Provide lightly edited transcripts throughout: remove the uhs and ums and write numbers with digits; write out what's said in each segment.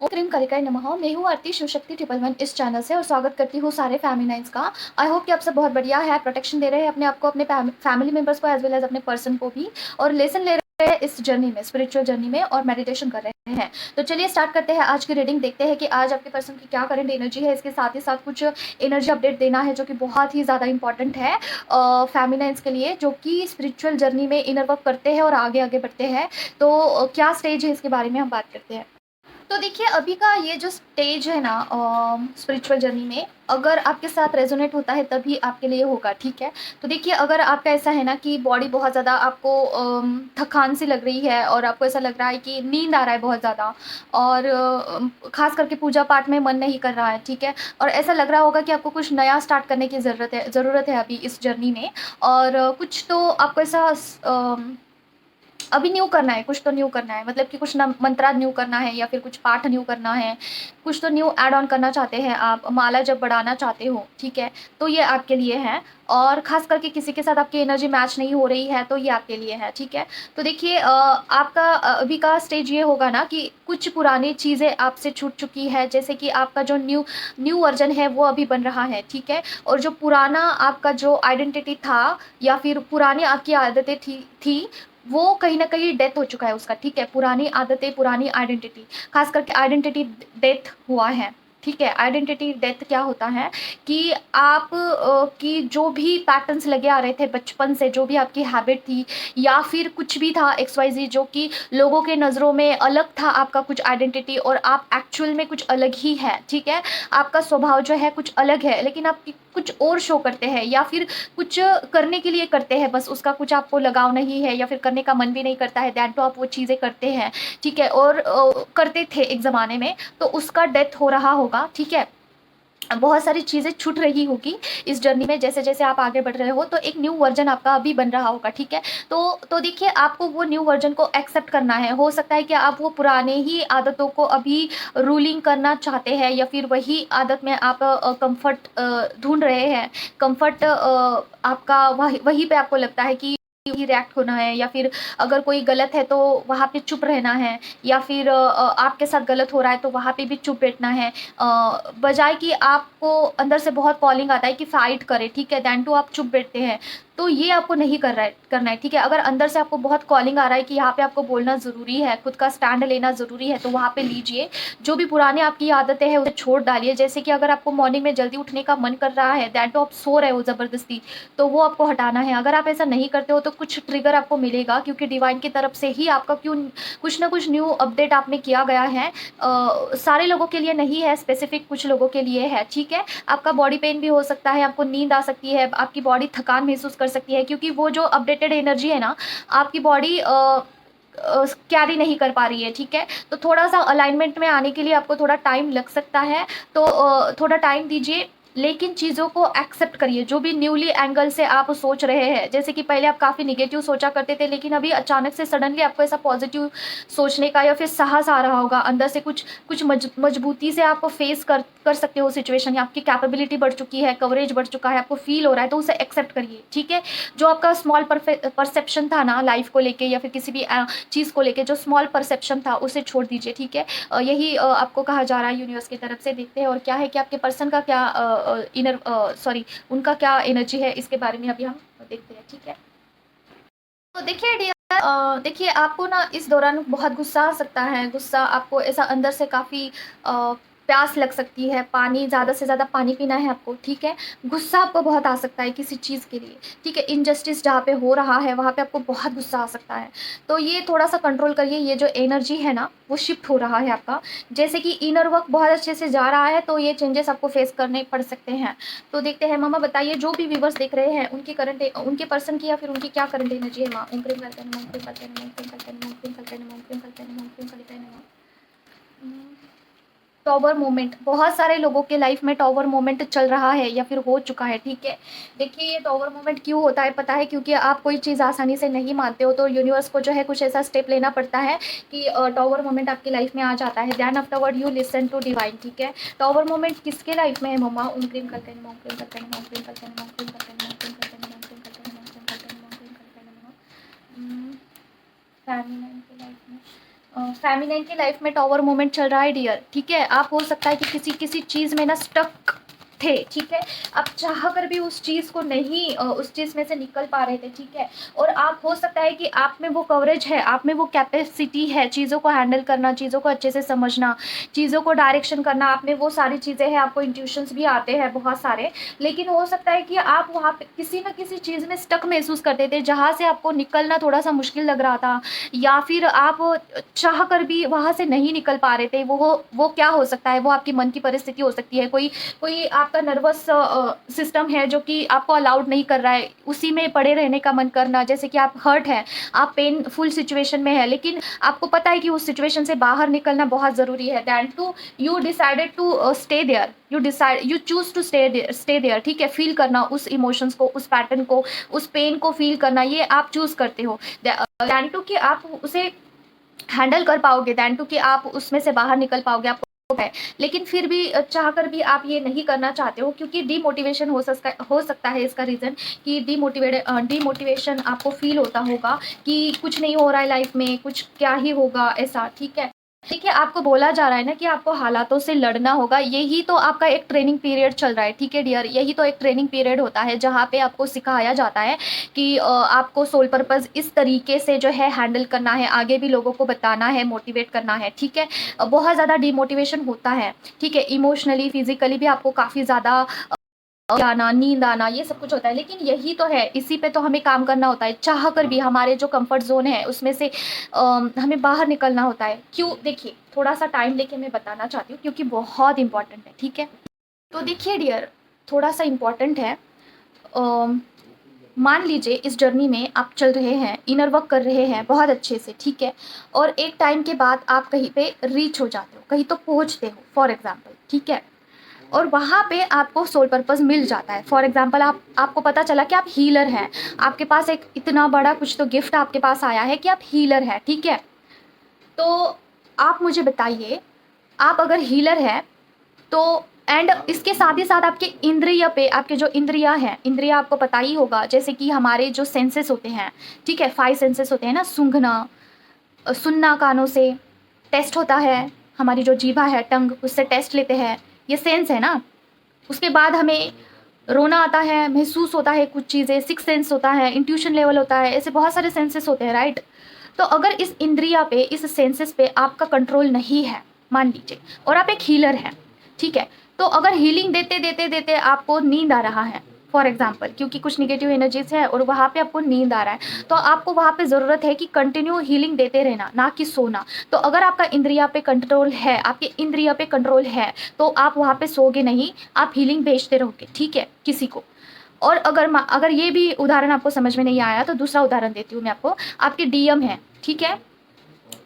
ओम cream कलिकाय नमः। मैं हूँ आरती शिवशक्ति 111 इस चैनल से और स्वागत करती हूँ सारे फैमिनाइंस का। आई होप कि आप सब बहुत बढ़िया है, प्रोटेक्शन दे रहे हैं अपने आप को, अपने फैमिली मेंबर्स को एज वेल एज अपने पर्सन को भी, और लेसन ले रहे हैं इस जर्नी में, स्पिरिचुअल जर्नी में, और मेडिटेशन कर रहे हैं। तो चलिए स्टार्ट करते हैं आज की रीडिंग। देखते हैं कि आज आपके पर्सन की क्या करंट एनर्जी है। इसके साथ ही साथ कुछ एनर्जी अपडेट देना है जो कि बहुत ही ज़्यादा इंपॉर्टेंट है फैमिनाइंस के लिए, जो कि स्पिरिचुअल जर्नी में इनर वर्क करते हैं और आगे आगे बढ़ते हैं। तो क्या स्टेज है इसके बारे में हम बात करते हैं। तो देखिए, अभी का ये जो स्टेज है ना स्पिरिचुअल जर्नी में, अगर आपके साथ रेजोनेट होता है तभी आपके लिए होगा, ठीक है। तो देखिए, अगर आपका ऐसा है ना कि बॉडी बहुत ज़्यादा आपको थकान सी लग रही है और आपको ऐसा लग रहा है कि नींद आ रहा है बहुत ज़्यादा, और खास करके पूजा पाठ में मन नहीं कर रहा है, ठीक है, और ऐसा लग रहा होगा कि आपको कुछ नया स्टार्ट करने की ज़रूरत है अभी इस जर्नी में, और कुछ तो आपको ऐसा अभी न्यू करना है, कुछ तो न्यू करना है, मतलब कि कुछ ना मंत्रा न्यू करना है या फिर कुछ पाठ न्यू करना है, कुछ तो न्यू ऐड ऑन करना चाहते हैं आप, माला जब बढ़ाना चाहते हो, ठीक है। तो ये आपके लिए है, और खास करके किसी के साथ आपकी एनर्जी मैच नहीं हो रही है तो ये आपके लिए है, ठीक है। तो देखिए, आपका अभी का स्टेज ये होगा ना कि कुछ पुरानी चीज़ें आपसे छूट चुकी है, जैसे कि आपका जो न्यू न्यू वर्जन है वो अभी बन रहा है, ठीक है। और जो पुराना आपका जो आइडेंटिटी था या फिर पुरानी आपकी आदतें थी, वो कहीं न कहीं डेथ हो चुका है उसका, ठीक है। पुरानी आदतें, पुरानी आइडेंटिटी, ख़ास करके आइडेंटिटी डेथ हुआ है, ठीक है। आइडेंटिटी डेथ क्या होता है कि आप की जो भी पैटर्न्स लगे आ रहे थे बचपन से, जो भी आपकी हैबिट थी या फिर कुछ भी था XYZ, जो कि लोगों के नज़रों में अलग था आपका कुछ आइडेंटिटी, और आप एक्चुअल में कुछ अलग ही है, ठीक है। आपका स्वभाव जो है कुछ अलग है, लेकिन आप कुछ और शो करते हैं या फिर कुछ करने के लिए करते हैं, बस उसका कुछ आपको लगाव नहीं है या फिर करने का मन भी नहीं करता है, दैन तो आप वो चीज़ें करते हैं, ठीक है। और करते थे एक ज़माने में, तो उसका डेथ हो रहा होगा, ठीक है। बहुत सारी चीज़ें छूट रही होगी इस जर्नी में, जैसे जैसे आप आगे बढ़ रहे हो, तो एक न्यू वर्जन आपका अभी बन रहा होगा, ठीक है। तो देखिए, आपको वो न्यू वर्जन को एक्सेप्ट करना है। हो सकता है कि आप वो पुराने ही आदतों को अभी रूलिंग करना चाहते हैं, या फिर वही आदत में आप कंफर्ट ढूंढ रहे हैं। कंफर्ट आपका वहीं पे आपको लगता है कि ही रिएक्ट होना है, या फिर अगर कोई गलत है तो वहाँ पे चुप रहना है, या फिर आपके साथ गलत हो रहा है तो वहाँ पे भी चुप बैठना है, बजाय कि आपको अंदर से बहुत कॉलिंग आता है कि फाइट करे, ठीक है, दैन टू आप चुप बैठते हैं। तो ये आपको नहीं करना है, ठीक है। अगर अंदर से आपको बहुत कॉलिंग आ रहा है कि यहाँ पे आपको बोलना ज़रूरी है, खुद का स्टैंड लेना ज़रूरी है, तो वहाँ पे लीजिए। जो भी पुरानी आपकी आदतें हैं उसे छोड़ डालिए। जैसे कि अगर आपको मॉर्निंग में जल्दी उठने का मन कर रहा है, दैन तो आप सो रहे हो ज़बरदस्ती, तो वो आपको हटाना है। अगर आप ऐसा नहीं करते हो तो कुछ ट्रिगर आपको मिलेगा, क्योंकि डिवाइन की तरफ से ही आपका कुछ ना कुछ न्यू अपडेट आप में किया गया है। सारे लोगों के लिए नहीं है, स्पेसिफिक कुछ लोगों के लिए है, ठीक है। आपका बॉडी पेन भी हो सकता है, आपको नींद आ सकती है, आपकी बॉडी थकान महसूस कर सकती है, क्योंकि वो जो अपडेटेड एनर्जी है ना, आपकी बॉडी कैरी नहीं कर पा रही है, ठीक है। तो थोड़ा सा अलाइनमेंट में आने के लिए आपको थोड़ा टाइम लग सकता है, तो थोड़ा टाइम दीजिए, लेकिन चीज़ों को एक्सेप्ट करिए। जो भी न्यूली एंगल से आप सोच रहे हैं, जैसे कि पहले आप काफ़ी निगेटिव सोचा करते थे, लेकिन अभी अचानक से सडनली आपको ऐसा पॉजिटिव सोचने का या फिर साहस आ रहा होगा अंदर से, कुछ कुछ मजबूती से आप फेस कर सकते हो सिचुएशन, या आपकी कैपेबिलिटी बढ़ चुकी है, कवरेज बढ़ चुका है, आपको फील हो रहा है, तो उसे एक्सेप्ट करिए, ठीक है। जो आपका स्मॉल परसेप्शन था ना लाइफ को लेके, या फिर किसी भी चीज़ को लेके जो स्मॉल परसेप्शन था, उसे छोड़ दीजिए, ठीक है। यही आपको कहा जा रहा है यूनिवर्स की तरफ से। देखते हैं और क्या है कि आपके पर्सन का क्या उनका क्या एनर्जी है, इसके बारे में अभी हम देखते हैं, ठीक है। तो देखिए डियर, देखिए, आपको ना इस दौरान बहुत गुस्सा आ सकता है। गुस्सा आपको ऐसा अंदर से काफ़ी प्यास लग सकती है, पानी, ज़्यादा से ज़्यादा पानी पीना है आपको, ठीक है। गुस्सा आपको बहुत आ सकता है किसी चीज़ के लिए, ठीक है। इनजस्टिस जहाँ पे हो रहा है वहाँ पे आपको बहुत गुस्सा आ सकता है। तो ये थोड़ा सा कंट्रोल करिए। ये जो एनर्जी है ना, वो शिफ्ट हो रहा है आपका, जैसे कि इनर वर्क बहुत अच्छे से जा रहा है, तो ये चेंजेस आपको फेस करने पड़ सकते हैं। तो देखते हैं मामा, बताइए जो भी व्यूवर्स देख रहे हैं उनकी करंट, उनके पर्सन की या फिर उनकी क्या करंट एनर्जी है। माँ ओम क्रीम करते हैं, ओम क्रीम करते हैं, ओम क्रीम करते हैं, ओम क्रीम करते हैं, ओम क्रीम करते हैं, ओम क्रीम करते हैं। टॉवर मोमेंट, बहुत सारे लोगों के लाइफ में टॉवर मोमेंट चल रहा है या फिर हो चुका है, ठीक है। देखिए, ये टॉवर मोमेंट क्यों होता है पता है, क्योंकि आप कोई चीज़ आसानी से नहीं मानते हो, तो यूनिवर्स को जो है कुछ ऐसा स्टेप लेना पड़ता है कि टॉवर मोमेंट आपकी लाइफ में आ जाता है। Then afterward you listen to divine, ठीक है। टॉवर मोमेंट किसके लाइफ में है मम्मा। ओम क्रीम करते हैं, ओम क्रीम करते हैं, ओम क्रीम करते हैं, ओम क्रीम करते हैं, ओम क्रीम करते हैं, ओम क्रीम करते हैं, ओम क्रीम करते हैं, ओम क्रीम करते हैं, ओम क्रीम करते हैं। फैमिली के लाइफ में फेमिनाइन की लाइफ में टॉवर मोमेंट चल रहा है डियर, ठीक है। आप हो सकता है कि किसी किसी चीज़ में ना स्टक थे, ठीक है। आप चाह कर भी उस चीज़ को नहीं उस चीज़ में से निकल पा रहे थे, ठीक है। और आप हो सकता है कि आप में वो कवरेज है, आप में वो कैपेसिटी है चीज़ों को हैंडल करना, चीज़ों को अच्छे से समझना, चीज़ों को डायरेक्शन करना, आप में वो सारी चीज़ें हैं, आपको इंट्यूशंस भी आते हैं बहुत सारे। लेकिन हो सकता है कि आप वहाँ पे किसी न किसी चीज़ में स्टक महसूस करते थे, जहाँ से आपको निकलना थोड़ा सा मुश्किल लग रहा था, या फिर आप चाह कर भी वहाँ से नहीं निकल पा रहे थे। वो क्या हो सकता है, वो आपकी मन की परिस्थिति हो सकती है, कोई कोई आपका नर्वस सिस्टम है जो कि आपको अलाउड नहीं कर रहा है, उसी में पड़े रहने का मन करना, जैसे कि आप हर्ट है, आप पेनफुल सिचुएशन में है, लेकिन आपको पता है कि उस सिचुएशन से बाहर निकलना बहुत ज़रूरी है। Then too you decided to stay there, you choose to stay there, ठीक है। फील करना उस इमोशंस को, उस पैटर्न को, उस पेन को फील करना, ये आप चूज करते हो। दैन टू कि आप उसे हैंडल कर पाओगे, दैन टू कि आप उसमें से बाहर निकल पाओगे, आपको है। लेकिन फिर भी चाहकर भी आप ये नहीं करना चाहते हो, क्योंकि डीमोटिवेशन हो सकता है इसका रीज़न, कि डीमोटिवेशन आपको फील होता होगा कि कुछ नहीं हो रहा है लाइफ में, कुछ क्या ही होगा ऐसा, ठीक है। देखिए, आपको बोला जा रहा है ना कि आपको हालातों से लड़ना होगा, यही तो आपका एक ट्रेनिंग पीरियड चल रहा है, ठीक है डियर। यही तो एक ट्रेनिंग पीरियड होता है जहाँ पे आपको सिखाया जाता है कि आपको सोल पर्पस इस तरीके से जो है हैंडल करना है, आगे भी लोगों को बताना है, मोटिवेट करना है, ठीक है। बहुत ज़्यादा डिमोटिवेशन होता है, ठीक है। इमोशनली, फिजिकली भी आपको काफ़ी ज़्यादा आना, नींद आना, ये सब कुछ होता है। लेकिन यही तो है, इसी पे तो हमें काम करना होता है। चाह कर भी हमारे जो कंफर्ट जोन है उसमें से हमें बाहर निकलना होता है। क्यों? देखिए, थोड़ा सा टाइम लेके मैं बताना चाहती हूँ, क्योंकि बहुत इंपॉर्टेंट है, ठीक है। तो देखिए डियर, थोड़ा सा इम्पॉर्टेंट है। मान लीजिए इस जर्नी में आप चल रहे हैं, इनर वर्क कर रहे हैं बहुत अच्छे से, ठीक है। और एक टाइम के बाद आप कहीं पे रीच हो जाते हो, कहीं तो पहुँचते हो फॉर एग्जाम्पल, ठीक है। और वहाँ पे आपको सोल पर्पस मिल जाता है। फॉर एग्जांपल, आपको पता चला कि आप हीलर हैं, आपके पास एक इतना बड़ा कुछ तो गिफ्ट आपके पास आया है कि आप हीलर हैं, ठीक है। तो आप मुझे बताइए, आप अगर हीलर हैं तो एंड इसके साथ ही साथ आपके इंद्रिय पे, आपके जो इंद्रियां हैं, इंद्रिया आपको पता ही होगा, जैसे कि हमारे जो सेंसेस होते हैं, ठीक है, 5 सेंसेस होते हैं ना, सूंघना, सुनना कानों से, टेस्ट होता है, हमारी जो जीभा है, टंग, उससे टेस्ट लेते हैं, ये सेंस है ना। उसके बाद हमें रोना आता है, महसूस होता है कुछ चीज़ें, सिक्स सेंस होता है, इंट्यूशन लेवल होता है, ऐसे बहुत सारे सेंसेस होते हैं, राइट। तो अगर इस इंद्रिया पे, इस सेंसेस पे आपका कंट्रोल नहीं है, मान लीजिए, और आप एक हीलर हैं, ठीक है। तो अगर हीलिंग देते देते देते आपको नींद आ रहा है फॉर एग्जाम्पल, क्योंकि कुछ निगेटिव एनर्जीज है और वहाँ पे आपको नींद आ रहा है, तो आपको वहाँ पे ज़रूरत है कि कंटिन्यू हीलिंग देते रहना, ना कि सोना। तो अगर आपका इंद्रिया पे कंट्रोल है, आपके इंद्रिया पे कंट्रोल है, तो आप वहाँ पे सोगे नहीं, आप हीलिंग भेजते रहोगे, ठीक है, किसी को। और अगर ये भी उदाहरण आपको समझ में नहीं आया तो दूसरा उदाहरण देती हूँ मैं आपको। आपके डीएम है, ठीक है,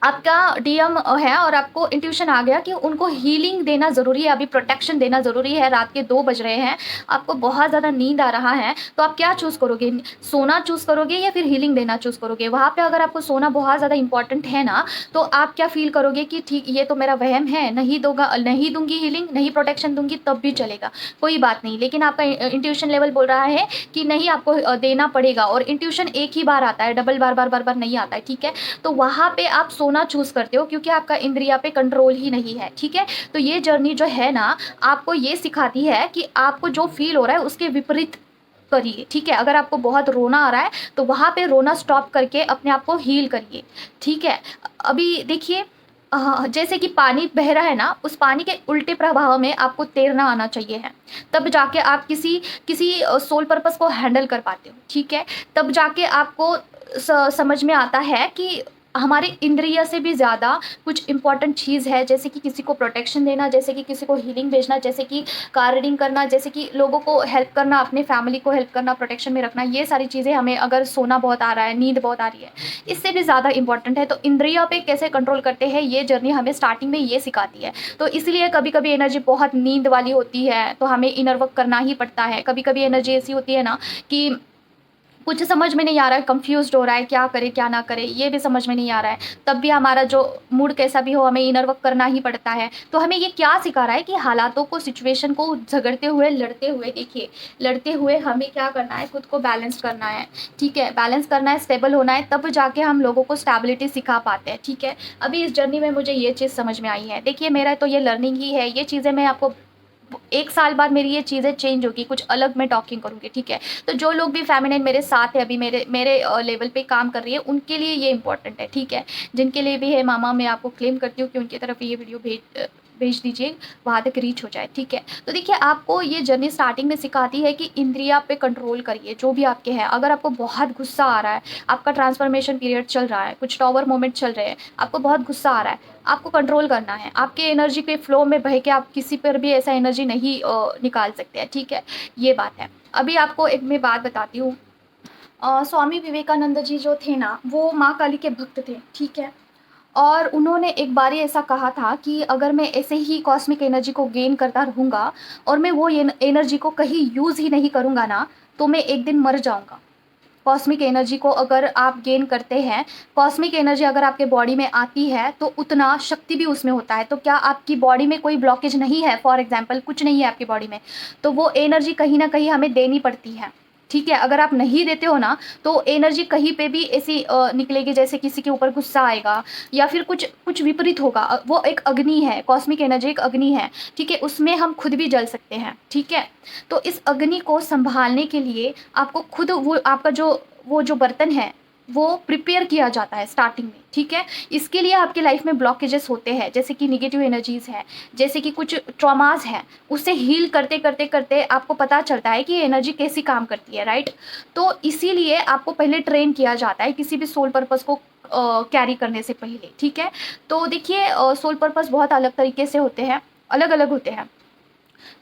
आपका डीएम है और आपको इंट्यूशन आ गया कि उनको हीलिंग देना ज़रूरी है, अभी प्रोटेक्शन देना ज़रूरी है, रात के 2 बज रहे हैं, आपको बहुत ज़्यादा नींद आ रहा है, तो आप क्या चूज़ करोगे? सोना चूज़ करोगे या फिर हीलिंग देना चूज़ करोगे? वहाँ पे अगर आपको सोना बहुत ज़्यादा इंपॉर्टेंट है ना, तो आप क्या फील करोगे कि ठीक, ये तो मेरा वहम है, नहीं दूंगी हीलिंग, नहीं प्रोटेक्शन दूंगी, तब भी चलेगा, कोई बात नहीं। लेकिन आपका इंट्यूशन लेवल बोल रहा है कि नहीं, आपको देना पड़ेगा, और इंट्यूशन एक ही बार आता है, डबल बार बार बार बार नहीं आता है, ठीक है। तो वहाँ पे आप सोना चूज़ करते हो, क्योंकि आपका इंद्रिया पे कंट्रोल ही नहीं है, ठीक है। तो ये जर्नी जो है ना, आपको ये सिखाती है कि आपको जो फील हो रहा है उसके विपरीत करिए, ठीक है। अगर आपको बहुत रोना आ रहा है तो वहाँ पे रोना स्टॉप करके अपने आप को हील करिए, ठीक है। अभी देखिए, जैसे कि पानी बह रहा है ना, उस पानी के उल्टे प्रवाह में आपको तैरना आना चाहिए है, तब जाके आप किसी किसी सोल पर्पस को हैंडल कर पाते हो, ठीक है। तब जाके आपको समझ में आता है कि हमारे इंद्रिय से भी ज़्यादा कुछ इंपॉर्टेंट चीज़ है, जैसे कि किसी को प्रोटेक्शन देना, जैसे कि किसी को हीलिंग भेजना, जैसे कि कार रीडिंग करना, जैसे कि लोगों को हेल्प करना, अपने फैमिली को हेल्प करना, प्रोटेक्शन में रखना। ये सारी चीज़ें हमें, अगर सोना बहुत आ रहा है, नींद बहुत आ रही है, इससे भी ज़्यादा इंपॉर्टेंट है। तो इंद्रियों पे कैसे कंट्रोल करते हैं, ये जर्नी हमें स्टार्टिंग में ये सिखाती है। तो इसलिए कभी कभी एनर्जी बहुत नींद वाली होती है, तो हमें इनर वर्क करना ही पड़ता है। कभी कभी एनर्जी ऐसी होती है ना कि कुछ समझ में नहीं आ रहा है, कंफ्यूज्ड हो रहा है, क्या करे क्या ना करे, ये भी समझ में नहीं आ रहा है। तब भी हमारा जो मूड कैसा भी हो, हमें इनर वर्क करना ही पड़ता है। तो हमें ये क्या सिखा रहा है कि हालातों को, सिचुएशन को झगड़ते हुए, लड़ते हुए, देखिए लड़ते हुए हमें क्या करना है, खुद को बैलेंस करना है, ठीक है, बैलेंस करना है, स्टेबल होना है, तब जाके हम लोगों को स्टेबिलिटी सिखा पाते हैं, ठीक है। अभी इस जर्नी में मुझे ये चीज़ समझ में आई है। देखिए मेरा तो ये लर्निंग ही है, ये चीज़ें मैं आपको 1 साल बाद मेरी ये चीज़ें चेंज होगी, कुछ अलग मैं टॉकिंग करूँगी, ठीक है। तो जो लोग भी फेमिनिन मेरे साथ है, अभी मेरे मेरे लेवल पे काम कर रही है, उनके लिए ये इंपॉर्टेंट है, ठीक है। जिनके लिए भी है मामा, मैं आपको क्लेम करती हूँ कि उनकी तरफ ये वीडियो भेज दीजिए, वहाँ तक रीच हो जाए, ठीक है। तो देखिए आपको ये जर्नी स्टार्टिंग में सिखाती है कि इंद्रिया पे कंट्रोल करिए, जो भी आपके हैं। अगर आपको बहुत गुस्सा आ रहा है, आपका ट्रांसफॉर्मेशन पीरियड चल रहा है, कुछ टॉवर मोमेंट चल रहे हैं, आपको बहुत गुस्सा आ रहा है, आपको कंट्रोल करना है। आपके एनर्जी के फ्लो में बह के आप किसी पर भी ऐसा एनर्जी नहीं निकाल सकते हैं, ठीक है। ये बात है। अभी आपको एक मैं बात बताती हूँ। स्वामी विवेकानंद जी जो थे ना, वो माँ काली के भक्त थे, ठीक है। और उन्होंने एक बारी ऐसा कहा था कि अगर मैं ऐसे ही कॉस्मिक एनर्जी को गेन करता रहूँगा और मैं वो एनर्जी को कहीं यूज़ ही नहीं करूँगा ना, तो मैं एक दिन मर जाऊँगा। कॉस्मिक एनर्जी को अगर आप गेन करते हैं, कॉस्मिक एनर्जी अगर आपके बॉडी में आती है, तो उतना शक्ति भी उसमें होता है। तो क्या आपकी बॉडी में कोई ब्लॉकेज नहीं है, फॉर एग्जांपल कुछ नहीं है आपकी बॉडी में, तो वो एनर्जी कहीं न कहीं हमें देनी पड़ती है, ठीक है। अगर आप नहीं देते हो ना, तो एनर्जी कहीं पे भी ऐसी निकलेगी, जैसे किसी के ऊपर गुस्सा आएगा या फिर कुछ कुछ विपरीत होगा। वो एक अग्नि है, कॉस्मिक एनर्जी एक अग्नि है, ठीक है। उसमें हम खुद भी जल सकते हैं, ठीक है। तो इस अग्नि को सँभालने के लिए आपको खुद वो आपका वो जो बर्तन है, वो प्रिपेयर किया जाता है स्टार्टिंग में, ठीक है। इसके लिए आपकी लाइफ में ब्लॉकेजेस होते हैं, जैसे कि नेगेटिव एनर्जीज़ है, जैसे कि कुछ ट्रॉमास हैं, उससे हील करते करते करते आपको पता चलता है कि ये एनर्जी कैसी काम करती है, राइट। तो इसीलिए आपको पहले ट्रेन किया जाता है किसी भी सोल पर्पस को कैरी करने से पहले, ठीक है। तो देखिए सोल पर्पस बहुत अलग तरीके से होते हैं, अलग अलग होते हैं।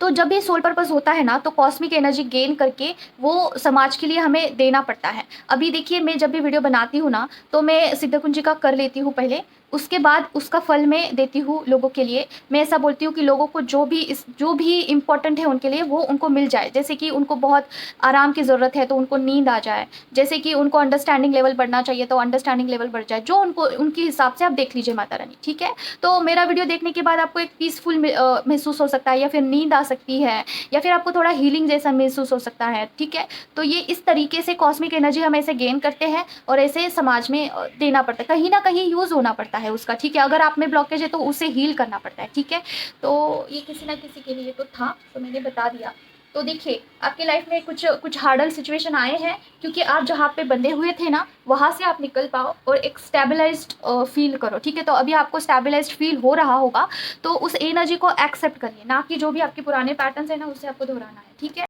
तो जब भी सोल पर्पस होता है ना, तो कॉस्मिक एनर्जी गेन करके वो समाज के लिए हमें देना पड़ता है। अभी देखिए मैं जब भी वीडियो बनाती हूँ ना, तो मैं सिद्ध कुंजिका कर लेती हूँ पहले, उसके बाद उसका फल मैं देती हूँ लोगों के लिए। मैं ऐसा बोलती हूँ कि लोगों को जो भी इम्पोर्टेंट है उनके लिए, वो उनको मिल जाए। जैसे कि उनको बहुत आराम की ज़रूरत है, तो उनको नींद आ जाए। जैसे कि उनको अंडरस्टैंडिंग लेवल बढ़ना चाहिए, तो अंडरस्टैंडिंग लेवल बढ़ जाए। जो उनको उनके हिसाब से आप देख लीजिए माता रानी, ठीक है। तो मेरा वीडियो देखने के बाद आपको एक पीसफुल महसूस हो सकता है, या फिर नींद आ सकती है, या फिर आपको थोड़ा हीलिंग जैसा महसूस हो सकता है, ठीक है। तो ये इस तरीके से कॉस्मिक एनर्जी हम ऐसे गेन करते हैं और ऐसे समाज में देना पड़ता है, कहीं ना कहीं यूज़ होना पड़ता है उसका, ठीक है। अगर आप में ब्लॉकेज है तो उसे हील करना पड़ता है, ठीक है। तो ये किसी ना किसी के लिए तो था, तो मैंने बता दिया। तो देखिए आपकी लाइफ में कुछ कुछ हार्डल सिचुएशन आए हैं, क्योंकि आप जहाँ पे बंधे हुए थे ना, वहाँ से आप निकल पाओ और एक स्टेबलाइज्ड फील करो, ठीक है। तो अभी आपको स्टेबलाइज्ड फील हो रहा होगा, तो उस एनर्जी को एक्सेप्ट करिए, ना कि जो भी आपके पुराने पैटर्न्स है ना, उसे आपको दोहराना है, ठीक है।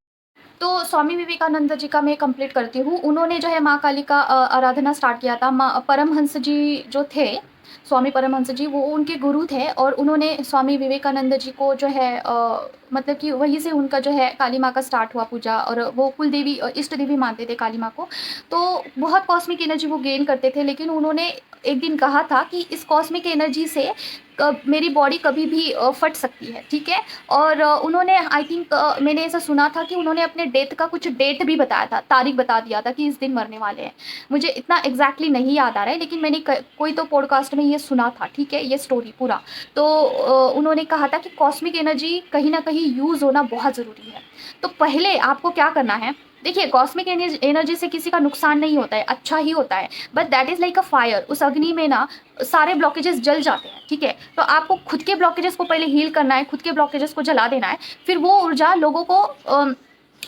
तो स्वामी विवेकानंद जी का मैं कंप्लीट करती हूँ। उन्होंने जो है माँ काली का आराधना स्टार्ट किया था। माँ परमहंस जी जो थे, स्वामी परमहंस जी, वो उनके गुरु थे, और उन्होंने स्वामी विवेकानंद जी को जो है मतलब कि वहीं से उनका जो है काली माँ का स्टार्ट हुआ पूजा, और वो कुल देवी इष्ट देवी मानते थे काली माँ को। तो बहुत कॉस्मिक एनर्जी वो गेन करते थे, लेकिन उन्होंने एक दिन कहा था कि इस कॉस्मिक एनर्जी से मेरी बॉडी कभी भी फट सकती है, ठीक है। और उन्होंने आई थिंक मैंने ऐसा सुना था कि उन्होंने अपने डेथ का कुछ डेट भी बताया था, तारीख बता दिया था कि इस दिन मरने वाले हैं। मुझे इतना एग्जैक्टली नहीं याद आ रहा है, लेकिन मैंने कोई तो पॉडकास्ट में ये सुना था, ठीक है, ये स्टोरी पूरा। तो उन्होंने कहा था कि कॉस्मिक एनर्जी कहीं ना कहीं यूज़ होना बहुत ज़रूरी है। तो पहले आपको क्या करना है, देखिए कॉस्मिक एनर्जी से किसी का नुकसान नहीं होता है, अच्छा ही होता है, but that is like a fire. उस अग्नि में ना सारे ब्लॉकेजेस जल जाते हैं, ठीक है। तो आपको खुद के ब्लॉकेजेस को पहले हील करना है, खुद के ब्लॉकेजेस को जला देना है, फिर वो ऊर्जा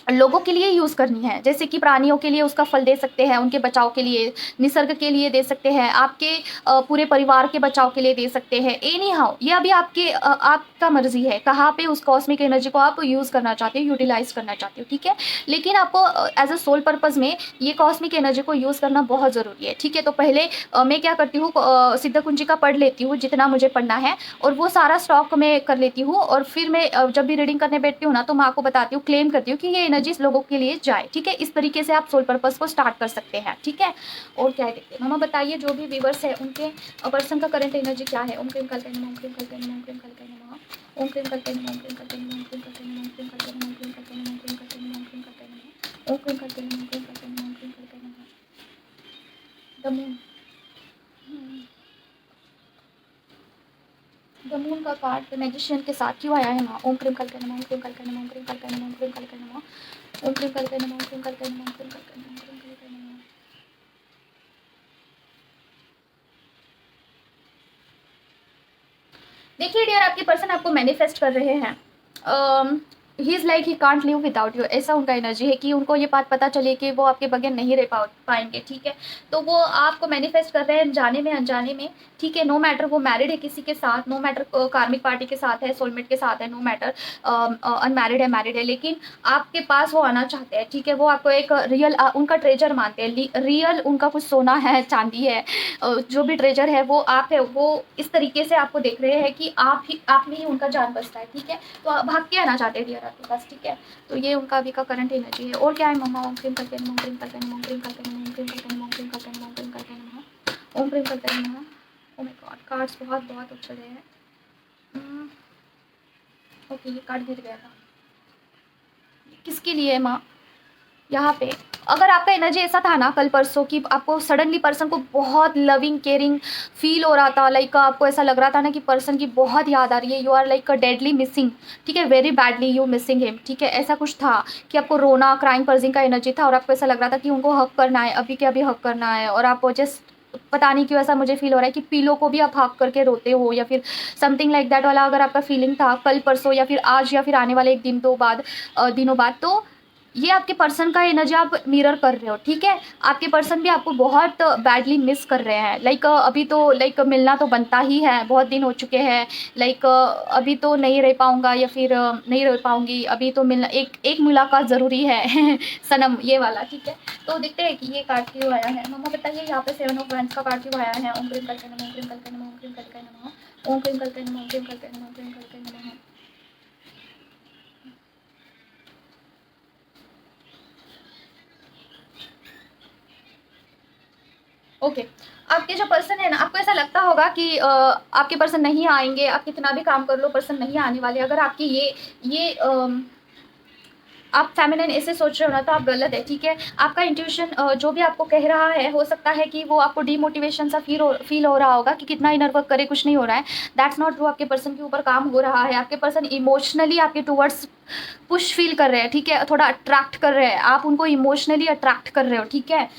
लोगों के लिए यूज़ करनी है। जैसे कि प्राणियों के लिए उसका फल दे सकते हैं, उनके बचाव के लिए, निसर्ग के लिए दे सकते हैं, आपके पूरे परिवार के बचाव के लिए दे सकते हैं। एनी हाउ ये अभी आपका मर्जी है कहाँ पे उस कॉस्मिक एनर्जी को आप यूज़ करना चाहते हो, यूटिलाइज करना चाहते हो, ठीक है। लेकिन आपको एज अ सोल पर्पज़ में ये कॉस्मिक एनर्जी को यूज़ करना बहुत ज़रूरी है, ठीक है। तो पहले मैं क्या करती हूँ, सिद्ध कुंजिका पढ़ लेती हूँ जितना मुझे पढ़ना है, और वो सारा स्टॉक मैं कर लेती हूँ, और फिर मैं जब भी रीडिंग करने बैठती हूँ ना, तो माँ को बताती हूँ, क्लेम करती हूँ कि ये एनर्जीज लोगों के लिए जाए, ठीक है। इस तरीके से आप सोल पर्पस को स्टार्ट कर सकते हैं, ठीक है। और क्या है देखते हैं, मामा बताइए जो भी व्यूवर्स है उनके पर्सन का करंट एनर्जी क्या है। ओम क्रीम कल्पे नमः, ओम क्रीम कल्पे नमः, ओम क्रीम कल्पे नमः, ओम क्रीम कल्पे नमः, ओम क्रीम कल्पे नमः, ओम क्रीम कल्पे नमः, ओम क्रीम कल्पे नमः, ओम क्रीम कल्पे नमः, ओम क्रीम कल्पे नमः, ओम क्रीम कल्पे नमः, ओम क्रीम कल्पे नमः, ओम क्रीम कल्पे नमः, ओम क्रीम कल्पे नमः, ओम क्रीम कल्पे नमः, का कार्ड मैजिशियन के साथ क्यों आया है माँ? ओम क्रीम कल नमः, ओम क्रीम कल नमः, ओम क्रीम कल नमः, ओम क्रीम कल नमः, ओम क्रीम कल नमः, ओम क्रीम कल नमः, ओम क्रीम कल नमः, ओम क्रीम कल नमः। देखिए डियर, आपके पर्सन आपको मैनिफेस्ट कर रहे हैं। He is like he can't live without you, ऐसा उनका एनर्जी है कि उनको ये बात पता चले कि वो आपके बगैर नहीं रह पाएंगे, ठीक है। तो वो आपको मैनिफेस्ट कर रहे हैं जाने में अनजाने में, ठीक है। नो मैटर वो मैरिड है किसी के साथ, नो मैटर कार्मिक पार्टी के साथ है, सोलमेट के साथ है, नो मैटर अनमैरिड है, मैरिड है, लेकिन आपके पास वो आना चाहते हैं, ठीक है। वो आपको एक रियल उनका ट्रेजर मानते हैं, रियल उनका कुछ सोना है, चांदी है, जो भी ट्रेजर है वो आप है। वो इस तरीके से आपको देख रहे हैं कि आप में ही उनका जान बसता है, ठीक है। तो आप भाग के आना चाहते हैं डियर आपके पास, ठीक है। तो ये उनका अभी का करंट एनर्जी है। और क्या है मम्मा? ओम क्रीम करके नमः, ओम क्रीम करके नमः, ओम क्रीम करके नमः, ओम क्रीम करके नमः, ओम क्रीम करके नमः, ओम क्रीम करके नमः, ओम क्रीम करके नमः। ओ माय गॉड, कार्ड्स बहुत बहुत उछल रहे हैं। ओके, ये कार्ड गिर गया था। किसके लिए है माँ? यहाँ पे अगर आपका एनर्जी ऐसा था ना कल परसों कि आपको सडनली पर्सन को बहुत लविंग केयरिंग फील हो रहा था, लाइक आपको ऐसा लग रहा था ना कि पर्सन की बहुत याद आ रही है, you are like deadly missing, ठीक है, very badly you missing him, ठीक है। ऐसा कुछ था कि आपको रोना क्राइम पर्जिंग का एनर्जी था और आपको ऐसा लग रहा था कि उनको हक करना है, अभी के अभी हक करना है। और आप जस्ट पता नहीं क्यों ऐसा मुझे फील हो रहा है कि पीलो को भी आप हक करके रोते हो या फिर समथिंग लाइक दैट वाला अगर आपका फीलिंग था कल परसों या फिर आज या फिर आने वाले एक दिन दिनों बाद, तो ये आपके पर्सन का एनर्जी आप मिरर कर रहे हो, ठीक है। आपके पर्सन भी आपको बहुत बैडली मिस कर रहे हैं, लाइक अभी तो लाइक मिलना तो बनता ही है, बहुत दिन हो चुके हैं, लाइक अभी तो नहीं रह पाऊँगा या फिर नहीं रह पाऊँगी, अभी तो मिलना एक एक मुलाकात ज़रूरी है सनम, ये वाला, ठीक है। तो देखते हैं कि ये कार्ड क्यों आया है। मम्मा बताइए यहाँ पे 7 ऑफ वैंड्स का कार्ड क्यों आया है? ओम क्रीम करके नमः, ओम क्रीम करके नमः, ओम क्रीम करके नमः, ओम क्रीम करके नमः, ओम क्रीम करके नमः, ओम क्रीम करके नमः। ओके, आपके जो पर्सन है ना, आपको ऐसा लगता होगा कि आपके पर्सन नहीं आएंगे, आप कितना भी काम कर लो पर्सन नहीं आने वाले। अगर आपकी ये आप फेमिनिन ऐसे सोच रहे हो ना तो आप गलत है, ठीक है। आपका इंट्यूशन जो भी आपको कह रहा है, हो सकता है कि वो आपको डीमोटिवेशन सा फील हो रहा होगा कि कितना इनर वर्क करे कुछ नहीं हो रहा है। दैट्स नॉट ट्रू, आपके पर्सन के ऊपर काम हो रहा है। आपके पर्सन इमोशनली आपके टूवर्ड्स पुश फील कर रहे हैं, ठीक है, थोड़ा अट्रैक्ट कर रहे हैं, आप उनको इमोशनली अट्रैक्ट कर रहे हो, ठीक है,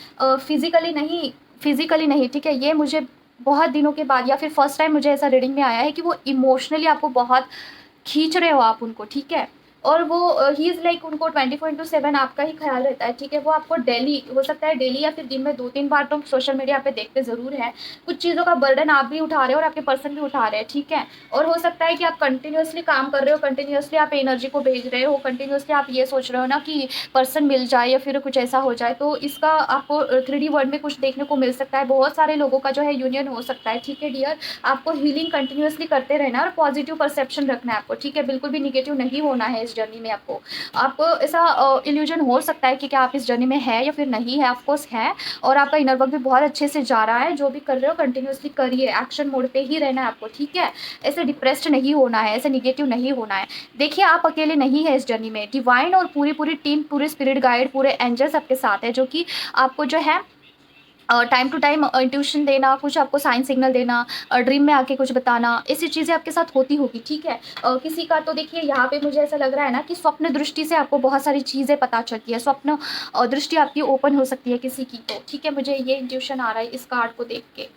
फिजिकली नहीं, ठीक है। ये मुझे बहुत दिनों के बाद या फिर फर्स्ट टाइम मुझे ऐसा रीडिंग में आया है कि वो इमोशनली आपको बहुत खींच रहे हो आप उनको, ठीक है। और वो ही इज़ लाइक उनको 24/7 आपका ही ख्याल रहता है, ठीक है। वो आपको डेली, हो सकता है डेली या फिर दिन में 2-3 बार तो सोशल मीडिया पे देखते ज़रूर हैं। कुछ चीज़ों का बर्डन आप भी उठा रहे हो और आपके पर्सन भी उठा रहे हैं, ठीक है। और हो सकता है कि आप कंटिन्यूसली काम कर रहे हो, कंटिन्यूसली आप एनर्जी को भेज रहे हो, कंटिन्यूसली आप ये सोच रहे हो ना कि पर्सन मिल जाए या फिर कुछ ऐसा हो जाए। तो इसका आपको 3D वर्ल्ड में कुछ देखने को मिल सकता है। बहुत सारे लोगों का जो है यूनियन हो सकता है, ठीक है डियर। आपको हीलिंग कंटिन्यूसली करते रहना है और पॉजिटिव परसेप्शन रखना है आपको, ठीक है। बिल्कुल भी निगेटिव नहीं होना है इस जर्नी में। आपको ऐसा इल्यूजन हो सकता है कि क्या आप इस जर्नी में है या फिर नहीं है, ऑफकोर्स है। और आपका इनर वर्क भी बहुत अच्छे से जा रहा है, जो भी कर रहे हो कंटिन्यूसली करिए, एक्शन मोड पे ही रहना है आपको, ठीक है। ऐसे डिप्रेस्ड नहीं होना है, ऐसे निगेटिव नहीं होना है। देखिए आप अकेले नहीं है इस जर्नी में, डिवाइन और पूरी टीम, पूरे स्पिरिट गाइड, पूरे एंजल्स आपके साथ है, जो कि आपको जो है टाइम टू टाइम इंट्यूशन देना, कुछ आपको साइन सिग्नल देना, ड्रीम में आके कुछ बताना, ऐसी चीज़ें आपके साथ होती होगी, ठीक है। किसी का तो देखिए यहाँ पे मुझे ऐसा लग रहा है ना कि स्वप्न दृष्टि से आपको बहुत सारी चीज़ें पता चलती है, स्वप्न दृष्टि आपकी ओपन हो सकती है किसी की, तो ठीक है। मुझे ये इंट्यूशन आ रहा है इस कार्ड को देख के।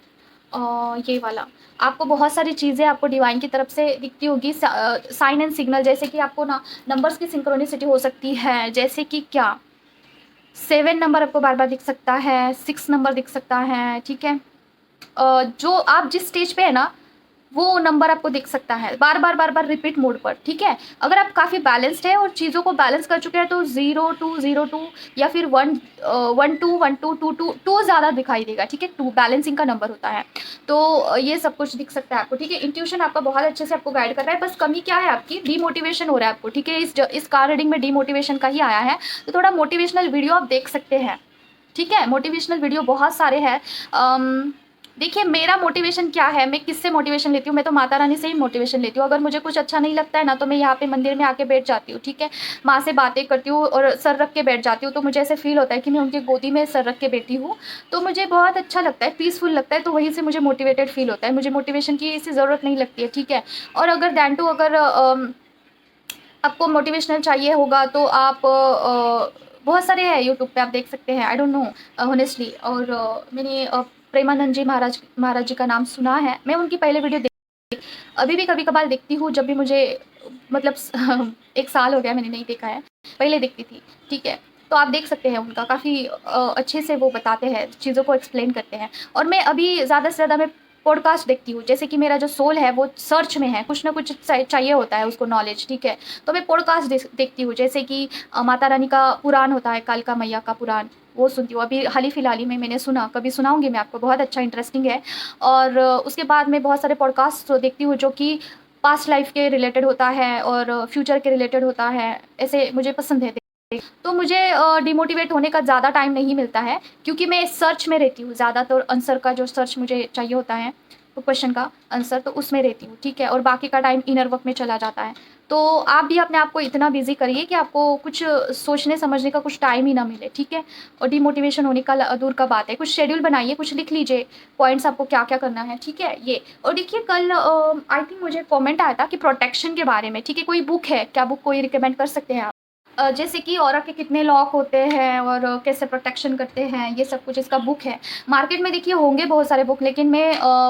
ये वाला आपको बहुत सारी चीज़ें आपको डिवाइन की तरफ से दिखती होगी, साइन एंड सिग्नल, जैसे कि आपको ना नंबर्स की सिंक्रोनिसिटी हो सकती है, जैसे कि क्या 7 नंबर आपको बार बार दिख सकता है, 6 नंबर दिख सकता है, ठीक है। जो आप जिस स्टेज पे है ना वो नंबर आपको दिख सकता है बार बार रिपीट मोड पर, ठीक है। अगर आप काफ़ी बैलेंस्ड है और चीज़ों को बैलेंस कर चुके हैं तो 0-2-0-2 या फिर 1-1-2-1-2-2-2 ज़्यादा दिखाई देगा, ठीक है। 2 बैलेंसिंग का नंबर होता है। तो ये सब कुछ दिख सकता है आपको, ठीक है। इंट्यूशन आपका बहुत अच्छे से आपको गाइड कर रहा है। बस कमी क्या है आपकी? डीमोटिवेशन हो रहा है आपको, ठीक है। इस कार रीडिंग में डीमोटिवेशन का ही आया है, तो थोड़ा मोटिवेशनल वीडियो आप देख सकते हैं, ठीक है। मोटिवेशनल वीडियो बहुत सारे हैं। देखिए मेरा मोटिवेशन क्या है, मैं किससे मोटिवेशन लेती हूँ, मैं तो माता रानी से ही मोटिवेशन लेती हूँ। अगर मुझे कुछ अच्छा नहीं लगता है ना, तो मैं यहाँ पे मंदिर में आके बैठ जाती हूँ, ठीक है? माँ से बातें करती हूँ और सर रख के बैठ जाती हूँ, तो मुझे ऐसे फ़ील होता है कि मैं उनकी गोदी में सर रख के बैठी हूँ, तो मुझे बहुत अच्छा लगता है, पीसफुल लगता है, तो वहीं से मुझे मोटिवेटेड फ़ील होता है। मुझे मोटिवेशन की ऐसी ज़रूरत नहीं लगती है, ठीक है? और अगर दैन टू अगर आपको मोटिवेशनल चाहिए होगा तो आप बहुत सारे हैं यूट्यूब पे, आप देख सकते हैं, आई डोंट नो हॉनेस्टली। और मैंने प्रेमानंद जी महाराज महाराज जी का नाम सुना है, मैं उनकी पहले वीडियो अभी भी कभी-कभार देखती हूँ, जब भी मुझे मतलब 1 साल हो गया मैंने नहीं देखा है, पहले देखती थी, ठीक है? तो आप देख सकते हैं उनका काफ़ी अच्छे से वो बताते हैं, चीज़ों को एक्सप्लेन करते हैं। और मैं अभी ज़्यादा से ज़्यादा मैं पॉडकास्ट देखती हूँ, जैसे कि मेरा जो सोल है वो सर्च में है, कुछ ना कुछ चाहिए होता है उसको नॉलेज, ठीक है? तो मैं पॉडकास्ट देखती हूँ, जैसे कि माता रानी का पुराण होता है, कालिका मैया का पुराण, वो सुनती हूँ। अभी हाल ही में मैंने सुना, कभी सुनाऊँगी मैं आपको, बहुत अच्छा इंटरेस्टिंग है। और उसके बाद मैं बहुत सारे पॉडकास्ट देखती हूँ जो कि पास्ट लाइफ के रिलेटेड होता है और फ्यूचर के रिलेटेड होता है, ऐसे मुझे पसंद है। तो मुझे डिमोटिवेट होने का ज़्यादा टाइम नहीं मिलता है, क्योंकि मैं सर्च में रहती हूँ, ज़्यादातर आंसर का जो सर्च मुझे चाहिए होता है, तो क्वेश्चन का आंसर, तो उसमें रहती हूँ, ठीक है? और बाकी का टाइम इनर वर्क में चला जाता है। तो आप भी अपने आप को इतना बिज़ी करिए कि आपको कुछ सोचने समझने का कुछ टाइम ही ना मिले, ठीक है? और डिमोटिवेशन होने का दूर का बात है, कुछ शेड्यूल बनाइए, कुछ लिख लीजिए, पॉइंट्स आपको क्या-क्या करना है, ठीक है? ये। और देखिए कल आई थिंक मुझे कमेंट आया था कि प्रोटेक्शन के बारे में, ठीक है? कोई बुक है, क्या बुक कोई रिकमेंड कर सकते हैं आप? जैसे कि ऑरा के कितने लॉक होते हैं और कैसे प्रोटेक्शन करते हैं, ये सब कुछ इसका बुक है। मार्केट में देखिए होंगे बहुत सारे बुक, लेकिन